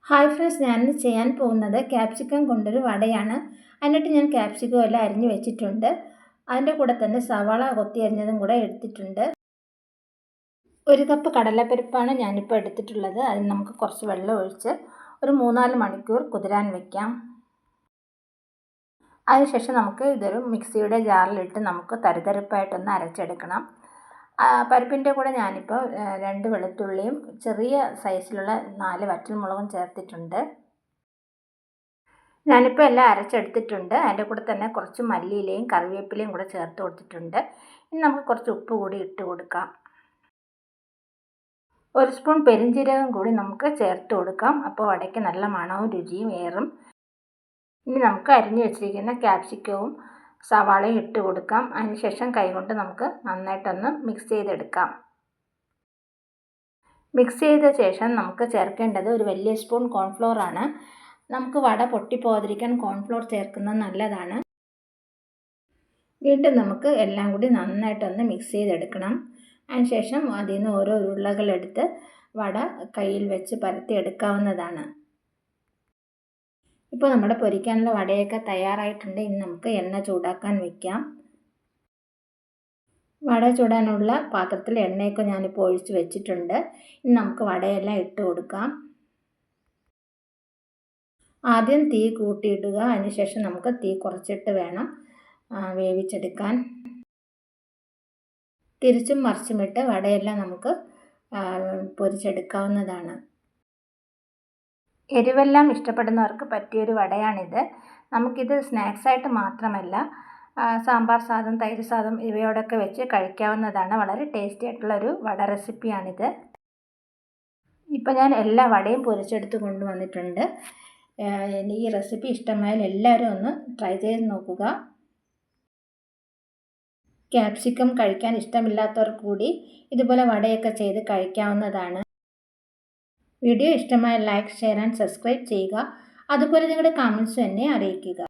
Hi friends, ഞാനിന്ന് ചെയ്യാൻ പോകുന്നത് ക്യാപ്സിക്കം കൊണ്ടൊരു വടയാണ്. എന്നിട്ട് ഞാൻ ക്യാപ്സിക്കം എല്ലാം അരിഞ്ഞു വെച്ചിട്ടുണ്ട്. അതിൻ്റെ കൂടെ തന്നെ സവാള കൊത്തി അരിഞ്ഞതും കൂടെ എടുത്തിട്ടുണ്ട്. 1 കപ്പ് കടലപ്പരിപ്പാണ് ഞാനിപ്പോൾ എടുത്തിട്ടുള്ളത്. അതിന് നമുക്ക് കുറച്ച് വെള്ളം ഒഴിച്ച് ഒരു 3-4 മണിക്കൂർ കുതിരാൻ വയ്ക്കാം. അതിനുശേഷം നമുക്ക് ഇതൊരു മിക്സിയുടെ ജാറിലിട്ട് നമുക്ക് തരിതരിപ്പായിട്ടൊന്ന് അരച്ചെടുക്കണം. പരിപ്പിൻ്റെ കൂടെ ഞാനിപ്പോൾ 2 വെളുത്തുള്ളിയും ചെറിയ സൈസിലുള്ള 4 വറ്റൽമുളകും ചേർത്തിട്ടുണ്ട്. ഞാനിപ്പോൾ എല്ലാം അരച്ചെടുത്തിട്ടുണ്ട്. അതിൻ്റെ കൂടെ തന്നെ കുറച്ച് മല്ലിയിലയും കറിവേപ്പിലയും കൂടെ ചേർത്ത് കൊടുത്തിട്ടുണ്ട്. ഇനി നമുക്ക് കുറച്ച് ഉപ്പ് കൂടി ഇട്ട് കൊടുക്കാം. 1 സ്പൂൺ പെരുംജീരകം കൂടി നമുക്ക് ചേർത്ത് കൊടുക്കാം. അപ്പോൾ വടയ്ക്ക് നല്ല മണവും രുചിയും ഏറും. ഇനി നമുക്ക് അരിഞ്ഞു വെച്ചിരിക്കുന്ന ക്യാപ്സിക്കവും സവാളയും ഇട്ട് കൊടുക്കാം. അതിനുശേഷം കൈകൊണ്ട് നമുക്ക് നന്നായിട്ടൊന്ന് മിക്സ് ചെയ്തെടുക്കാം. മിക്സ് ചെയ്ത ശേഷം നമുക്ക് ചേർക്കേണ്ടത് ഒരു വലിയ സ്പൂൺ കോൺഫ്ലോർ ആണ്. നമുക്ക് വട പൊട്ടിപ്പോകാതിരിക്കാൻ കോൺഫ്ലോർ ചേർക്കുന്നത് നല്ലതാണ്. വീണ്ടും നമുക്ക് എല്ലാം കൂടി നന്നായിട്ടൊന്ന് മിക്സ് ചെയ്തെടുക്കണം. അതിനുശേഷം അതിൽ നിന്ന് ഓരോ ഉരുളകളെടുത്ത് വട കയ്യിൽ വെച്ച് പരത്തി എടുക്കാവുന്നതാണ്. ഇപ്പോൾ നമ്മുടെ പൊരിക്കാനുള്ള വടയൊക്കെ തയ്യാറായിട്ടുണ്ട്. ഇനി നമുക്ക് എണ്ണ ചൂടാക്കാൻ വയ്ക്കാം. വട ചൂടാനുള്ള പാത്രത്തിൽ എണ്ണയൊക്കെ ഞാനിപ്പോൾ ഒഴിച്ച് വെച്ചിട്ടുണ്ട്. ഇനി നമുക്ക് വടയെല്ലാം ഇട്ട് കൊടുക്കാം. ആദ്യം തീ കൂട്ടിയിടുക. അതിനുശേഷം നമുക്ക് തീ കുറച്ചിട്ട് വേണം വേവിച്ചെടുക്കാൻ. തിരിച്ചും മറിച്ചുമിട്ട് വടയെല്ലാം നമുക്ക് പൊരിച്ചെടുക്കാവുന്നതാണ്. എരിവെല്ലാം ഇഷ്ടപ്പെടുന്നവർക്ക് പറ്റിയൊരു വടയാണിത്. നമുക്കിത് സ്നാക്സായിട്ട് മാത്രമല്ല സാമ്പാർ സാദം, തൈര് സാദം ഇവയോടൊക്കെ വെച്ച് കഴിക്കാവുന്നതാണ്. വളരെ ടേസ്റ്റി ആയിട്ടുള്ളൊരു വട റെസിപ്പിയാണിത്. ഇപ്പോൾ ഞാൻ എല്ലാ വടയും പൊരിച്ചെടുത്ത് കൊണ്ടുവന്നിട്ടുണ്ട്. ഈ റെസിപ്പി ഇഷ്ടമായാൽ എല്ലാവരും ഒന്ന് ട്രൈ ചെയ്ത് നോക്കുക. ക്യാപ്സിക്കം കഴിക്കാൻ ഇഷ്ടമില്ലാത്തവർക്ക് കൂടി ഇതുപോലെ വടയൊക്കെ ചെയ്ത് കഴിക്കാവുന്നതാണ്. വീഡിയോ ഇഷ്ടമായ ലൈക്ക്, ഷെയർ ആൻഡ് സബ്സ്ക്രൈബ് ചെയ്യുക. അതുപോലെ നിങ്ങളുടെ കമൻറ്റ്സ് എന്നെ അറിയിക്കുക.